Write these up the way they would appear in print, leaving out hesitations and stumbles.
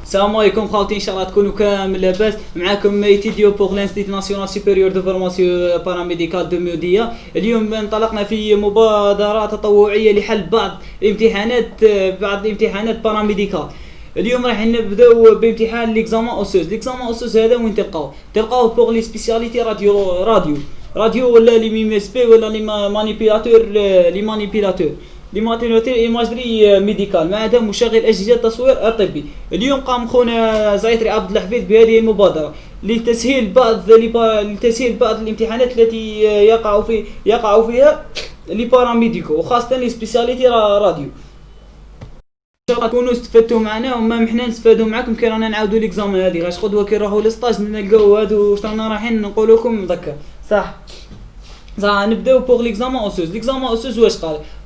السلام عليكم خوتي، ان شاء الله تكونوا كامل لاباس. معاكم ايتيديو بوغ لانستيت ناسيونال سوبيريور دو فورماسيون باراميديكال دو ميوديا. اليوم انطلقنا في مبادرة تطوعية لحل بعض الامتحانات باراميديكال. اليوم راح نبداو بامتحان ليكزامان اوسوس. هذا وين تلقاوه بوغ لي سبيسياليتي راديو ولا لي ميم اس بي ولا لي مانيبيلاتور ايماجري ميديكال، مع هذا مشغل اجهزه التصوير الطبي. اليوم قام خونا زايتري عبد الحفيظ بهذه المبادره لتسهيل بعض الامتحانات التي يقع فيها لي باراميديكو، وخاصه لي سبيسياليتي راديو. ان شاء الله تكونوا استفدتوا معنا وما حنا نستفادوا معكم كي رانا نعاودوا ليكزامان هذه. غاش قدوه كي نروحوا للسطاج نلقاو هادو واش رانا رايحين نقول لكم مذكر صح. نبداو بوغ ليكزامان اوسوس. واش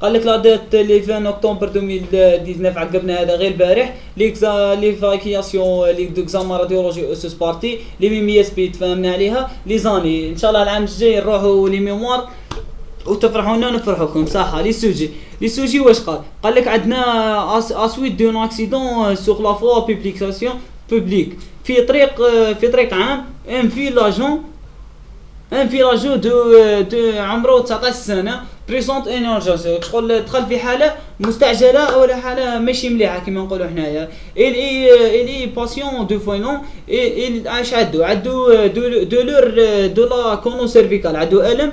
قال لك لا دات لي 20 اكتوبر 2019 عقبنا هذا غير البارح لي فاكياسيون لي دوكزامان راديولوجي اوسوس بارتي لي ميم اس بي تفاهمنا عليها لي زاني. ان شاء الله العام الجاي نروحوا لي ميموار وتفرحونا ونفرحوكم صح. لي سوجي واش قال لك عندنا اسويت دون اكسيدون سوغ لا فوا بوبليكاسيون بوبليك في طريق عام ان فيلاجو دو عمره 19 سنه بريزونت ان اورجونس، شغل دخل في حاله مستعجله ولا حاله ماشي مليحه كما نقولوا حنايا. اي باسيون دو فوينون عاش عندو دولور دو لا كونو سيرفيكال، عندو الم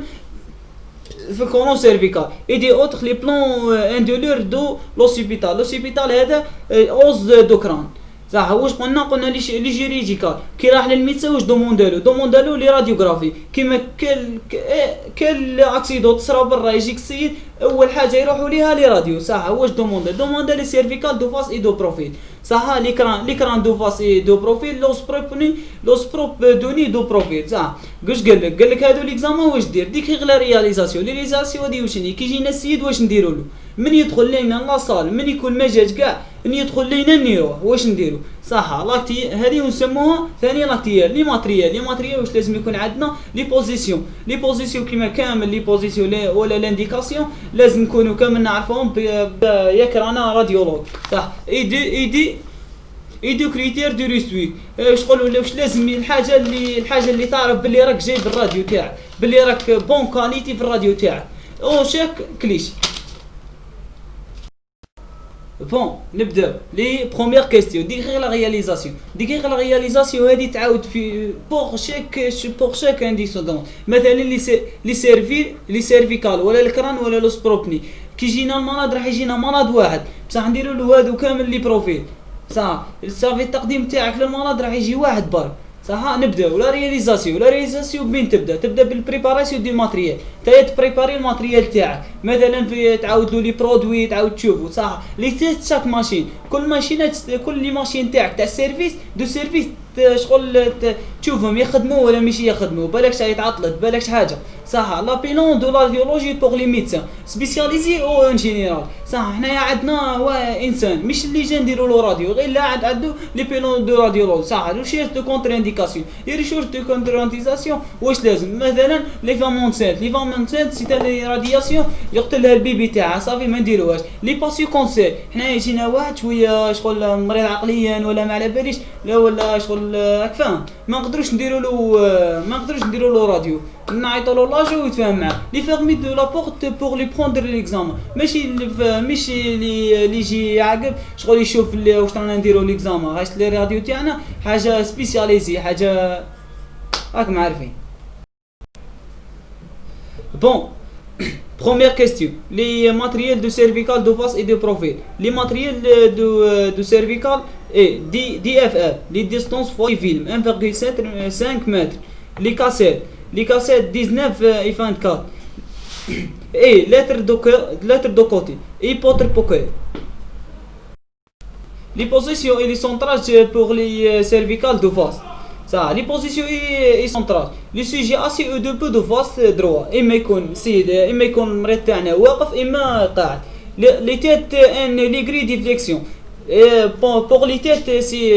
في الكونو سيرفيكال اي دي اوتر لي بلون ان دولور دو لوسيبيتال هذا اوز دوكران صح. واش قلنا لي جيريجيكال كي راح للميدسان واش دوموندالو لي راديوغرافي كيما كل اكسيدو تصرا برا يجيك السيد اول حاجه يروحوا ليها لي راديو صح. واش دوموندال لي سيرفيكال دو فاس اي دو بروفيل صح. ليكران دو فاس اي دو بروفيل لوس بروب دوني دو بروفيل صح. واش قال لك هادو ليكزامان واش دير ديك غير لا رياليزاسيون دي وشني كي يجينا السيد واش نديروا له من يدخل لينا لاصال من يكون ما جاش كاع ان يدخل لينا نيروح واش نديرو صح. لاكتي هذه نسموها ثاني لاكتيال لي ماتريال واش لازم يكون عندنا لي بوزيسيون كيما كامل لي بوزيسيون ولا لانديكاسيون لازم نكونوا كامل نعرفوهم ياك رانا راديولوج صح. اي دو كريتير دو ريسوي شغل واش لازم الحاجه اللي تعرف باللي راك جايب الراديو تاعك باللي راك بون كاليتي في الراديو تاعك او شاك كليش. بون نبدا لي بروميير كيستيون ديغيغ لا رياليزاسيون هذه تعاود في بور شاك انديسودون. مثلا لي سيرفيكال ولا الكران ولا لو سبروبني كي جينا المرض راح يجينا مرض واحد بصح نديروا له هادو كامل لي بروفيل صح. الصافي التقديم تاعك للمرض راح يجي واحد برك صح. نبداو لا رياليزاسيون بين تبدا بالبريباراسيون دي ماتريال تايا تبريباري الماتريال تاعك. مثلا في تعاود له لي برودوي تعاود تشوفو صح. لي تيست شاك ماشين كل لي ماشين تاعك تاع سيرفيس شغل تشوفهم يخدموا ولا ماشي يخدموا بالكش يتعطلت بالكش حاجه صح. لا بيلون دو راديولوجي بوغ لي ميدسان سبيسياليزي او ان جينيرال صح. حنايا عندنا انسان مش اللي جا نديروا له راديو غير لا عنده لي بيلون دو راديولوجي صح. ريشيرش دو كونتر انديكاسيون واش لازم مثلا لي فامون سنت سي تاع رادياسيون يقتلها البيبي تاعها صافي ما نديروهاش. لي باسيو كونسير حنايا يجينا واحد شويه شغل مريض عقليا ولا ما على باليش لا ولا شغل راك فاهم ما نقدروش نديروا له راديو نعيطوا له لاجو ويتفاهم معاه. لي فيرمي دو لا بورت بور لي بروندر ليكزامان ماشي اللي يجي عاقب شغل يشوف واش رانا نديروا ليكزامان غاش لي راديو تاعنا حاجه سبيسياليزي حاجه راكم عارفين. بون première question les matériels de cervical de face et de profil. Les matériels de cervical et DFR les distances fois film 1,5 mètres. Les cassettes 19 et 24 et lettres de côté et porte pocket. Les positions et les centrages pour les cervicales de face صح. لي بوزيسيون اي سونطراج لي سوجي اسي او دو بو دو فاس دروا اما يكون سيد اما يكون المريض تاعنا واقف اما قاعد. لي تيت ان لي غري ديفليكسيون بور لي تيت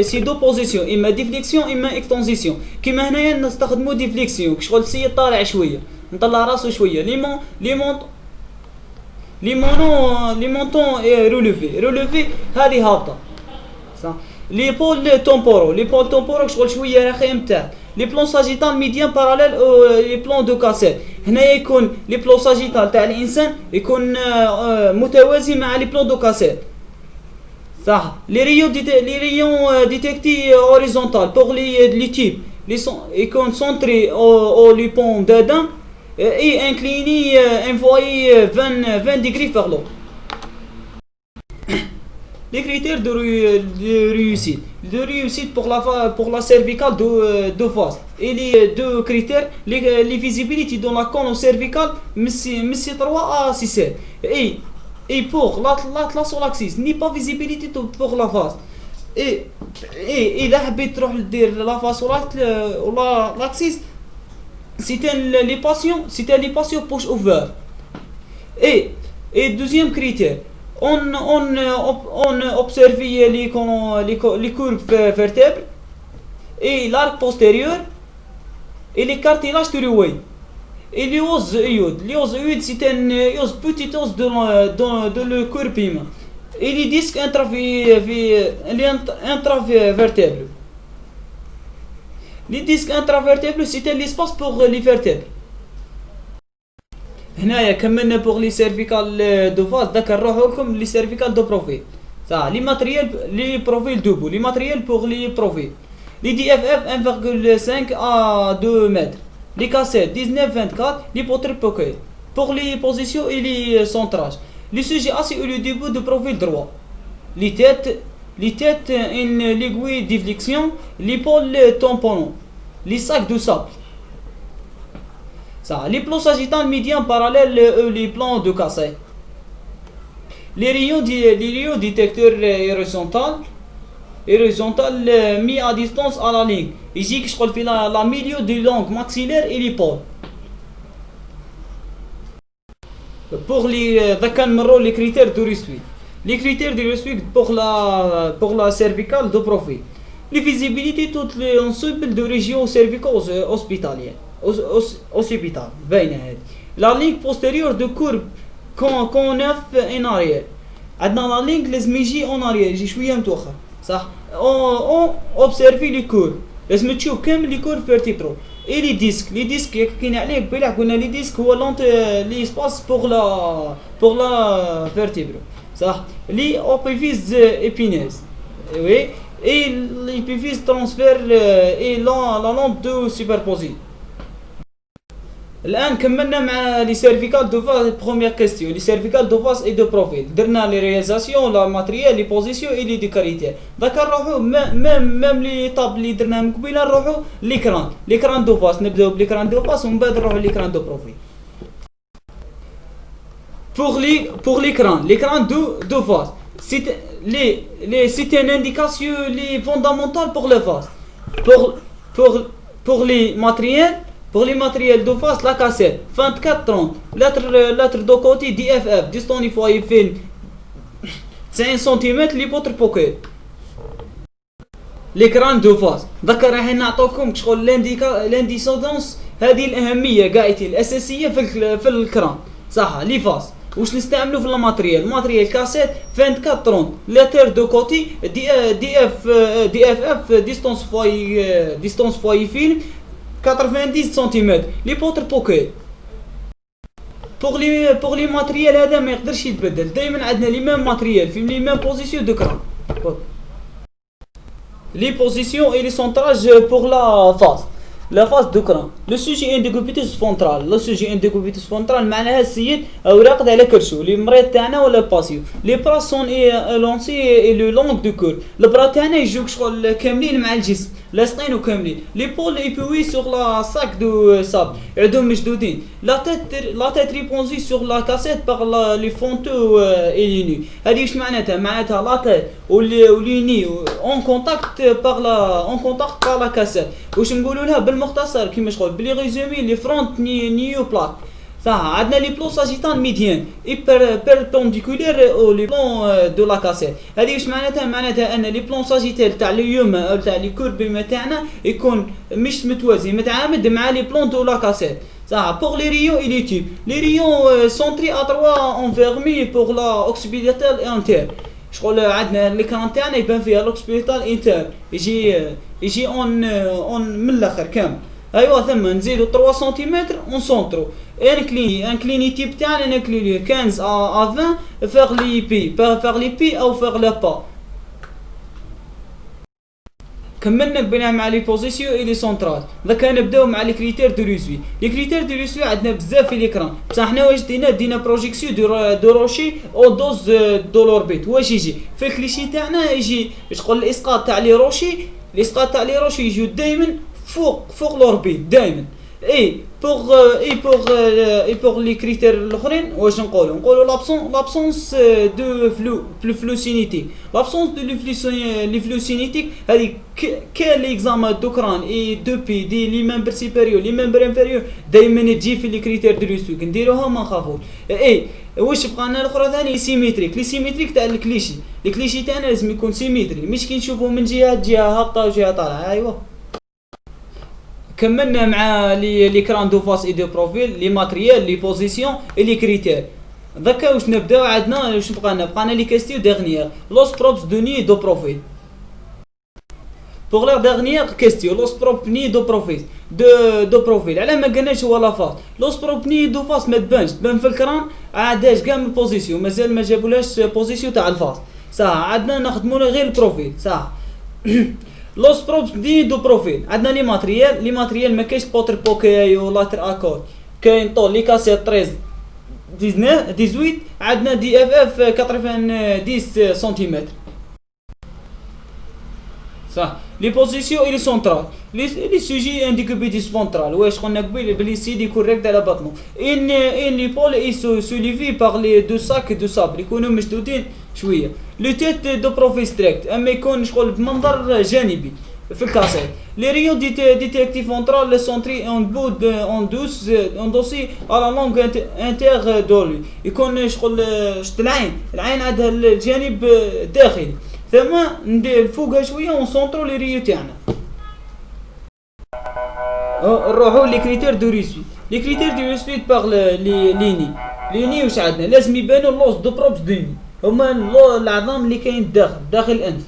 سي دو بوزيسيون اما ديفليكسيون اما اكستونزيسيون. كيما هنايا نستخدموا ديفليكسيون شغل السيد طالع شويه نطلع راسو شويه لي مونطون روليفي هذه هابطه صح. لي بول تومبورو شغل شويه رخيم تاع لي بلون ساجيتال ميديان باراليل لي بلون دو كاسيت. هنايا يكون لي بلون ساجيتال تاع الانسان يكون متوازي مع لي بلون دو كاسيت صح. لي ريون ديتيكتي هوريزونتال بور لي تيب يكون سونتري او لي بون دادان اي انكليني انفوي 20 degrés vers l'eau. Les critères de réussite pour la cervicale de face. Et les deux critères, les visibility dans la colonne cervicale, mais 3 à 6. Et pour l'axis, n'est pas visibilité pour la face. Et là, la face ou l'axis, c'était les patients push over. Et deuxième critère, on observe les courbes vertèbres et l'arc postérieur et les cartilages thyroïdes. Et les os iodes, c'est un os petit os de le courbe humain. Et les disques intravertébraux. Les disques intravertébraux, c'est l'espace pour les vertèbres. هنايا كملنا بوغ لي سيرفيكال دو فاز. ذكر لكم لي سيرفيكال دو بروفيل صح. لي ماتريال لي بروفيل دوبو لي ماتريال بوغ لي بروفيل لي دي اف اف 1,5 à 2 mètres. Les cassettes 19-24, les potres pocket. Pour les positions et les centrages. Les sujets assis au début de profil droit. Les têtes l'aiguille d'éflexion, l'épaule tamponnant. Les sacs de sable. Ça, les plans sagittales médians parallèles les plans de cassette. Les rayons détecteurs horizontal mis à distance à la ligne. Ici je trouve la milieu de langue maxillaire et l'épaule. Pour les critères de réussite. Les critères de réussite pour la cervicale de profil. Les visibilités toutes les ensembles de régions cervicales hospitalières. Occipital. La ligne postérieure de courbe qu'on en arrière. Dans la ligne les mégies en arrière. J'ai شوية متوخر. صح. On observe les courbes. لازم تشوف كامل les courbes vertébraux. Et les disques كي حكينا عليه قبيله قلنا les disques هو l'espace pour la vertébraux. صح. Les épiphyses épineuses. Oui. Et l'épiphyse transfère et la lampe de superposée. الآن كملنا مع لي سيرفيكال دو فاس. بروميير كيستيون لي سيرفيكال دو فاس اي دو بروفيل. درنا لي رياليزاسيون لا ماتريال لي بوزيسيون اي لي ديكاريتير. ذاك نروحو ميم لي طاب لي درنا من قبيله نروحو ليكران دو فاس. نبداو بليكران دو فاس ومن بعد نروحو ليكران دو بروفيل. pour l'écran de phase, c'est une indication fondamentale pour les phases. Pour les matériels de phase, la cassette 24-30, l'autre de côté DFF, distance foyer film 5 cm, l'hypotre pocket. l'écran de phase. ذكر راح نعطوكم شغل الانديسودونس هذه الأهمية قاعدة الأساسية في الكران صح. لي فاز واش نستعملوا في الماتريال كاسيت 24-30 لاتر دو كوتي دي اف اف ديستانس فوي فيلم 90 سنتيمتر لي بوتر بوكيت. بور لي ماتريال هذا ما يقدرش يتبدل. دائما عندنا لي ميم ماتريال في لي ميم بوزيسيون دو كران. لي بوزيسيون اي لي سونتراج بور لا فاز. La phase de cran. Le sujet indécubitus ventral. Le sujet indécubitus ventral معناها السيد أو راقد على كرشو. لي مريض تاعنا ولا الباسيو. لي برا سون لونسي اي لو لونغ دو كور. البرا تاعنا يجوك شغل كاملين مع الجسم. لاصقين وكاملين. لي بول يبوي سوغ لا ساك دو ساب. يعدهم مشدودين. لا تيت ريبونزي سوغ لا كاسيت باغ لي فونتو اي لي ني. هذه واش معناتها؟ معناتها لا تيت ولي ني اون كونتاكت باغ لا كاسيت. واش نقولوا لها بالمختصر كيما شغل بلي ريزومي لي فرونت نيو بلاك صح. عندنا لي بلون ساجيتال ميديان اي بيربونديكولير او لي بلون دو لا كاسيت. هذه واش معناتها ان لي بلون ساجيتال تاع اليوم او تاع لي كورب تاعنا يكون مش متوازي متعامد مع لي بلون دو لا كاسيت صح. بور لي ريون اي لي تيب لي ريون سونتري ا 3 انفيرمي بور لا اوكسيبيتال انتير. شغل عندنا ليكران تاعنا يبان فيها لوكسبيتال انتر يجي اون من الاخر كامل. ايوا ثم نزيدو 3 سنتيمتر اون سونترو ان كليني تيب تاعنا نكلي 15 ا 20 فيغ لي بي او فيغ لا با. كملنا بناء مع لي بوزيسيون اي لي سونترال. ذاك نبداو مع لي كريتير دو لوسوي. لي كريتير دو لوسوي عندنا بزاف في ليكران، بصح حنا واش دينا بروجيكسيون دو روشي او دوز دو لوربيت. واش يجي في الكليشي تاعنا يجي شغل الاسقاط تاع لي روشي، الاسقاط تاع لي روشي يجيو دائما فوق لوربيت دائما. اي بوغ لي كريتير الاخرين واش نقولوا لابسونس دو فلوسينيتي. لابسونس دو لي فلوسينيتيك هذه كان ليكزامان دوكران اي دو بي دي لي ممبر سيبيريور لي ممبر انفيريور دائما تجي في لي كريتير دو لوسوي نديروها ما نخافوش. اي واش بقى الاخرى ثاني سيميتريك. لي سيميتريك تاع الكليشي، الكليشي تاعنا لازم يكون سيميتري، مش كي نشوفوه من جهه هابطه وجهه طالعه. ايوا كملنا مع لي كران دو فاس اي دو بروفيل، لي ماتريال، لي بوزيسيون اي لي كريتير. ذاكا واش نبداو عندنا واش بقانا لي كاستيو ديرنيير لوس بروبس دو ني دو بروفيل. بوغ لا ديرنيير كاستيو لوس بروب ني دو بروفيل دو بروفيل علاه ما قلناش هو لا فاس. لوس بروب ني دو فاس ما تبان في الكران عاداش كاع من بوزيسيون، مازال ما جابولاش بوزيسيون تاع الفاس. صح عندنا نخدموا غير البروفيل صح. لوس بروبس دي دو بروفيل عندنا لي ماتريال ما كاينش بوتر بوكاي و لاتر اكور، كاين طول لي كاسيت 13 18 عندنا دي اف 90 سنتيمتر صح. لي بوزيسيون اي لي سونترال لي سوجي انديكوبيتيس فونترال. واش قلنا قبيل بلي سيدي كوريكت على بطنه ان لي بول اي سوليفي باغ لي دو ساك دو صابر يكونوا مشدودين شويه. لو تيت دو بروفيل ستريكت اما يكون شغل بمنظر جانبي في الكاسيت. لي ريون ديتيكتيف فونترال لي سونتري اون بود اون دوسي على لونغ انتر دولي يكون شغل شت العين عندها الجانب داخلي، ثم ندير فوقها شويه ونسونطرو لي ريو تاعنا. نروحو لي كريتير دو ريسوي. لي كريتير دو ريسوي باغ لي ني واش عندنا لازم يبانو لوس دو بروبس دو ني هما العظام اللي كاين داخل الانف.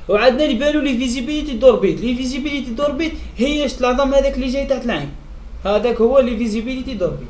وعندنا اللي يبانو لي فيزيبيليتي دوربيت. لي فيزيبيليتي دوربيت هي العظام هذاك اللي جاي تحت العين، هذاك هو لي فيزيبيليتي دوربيت.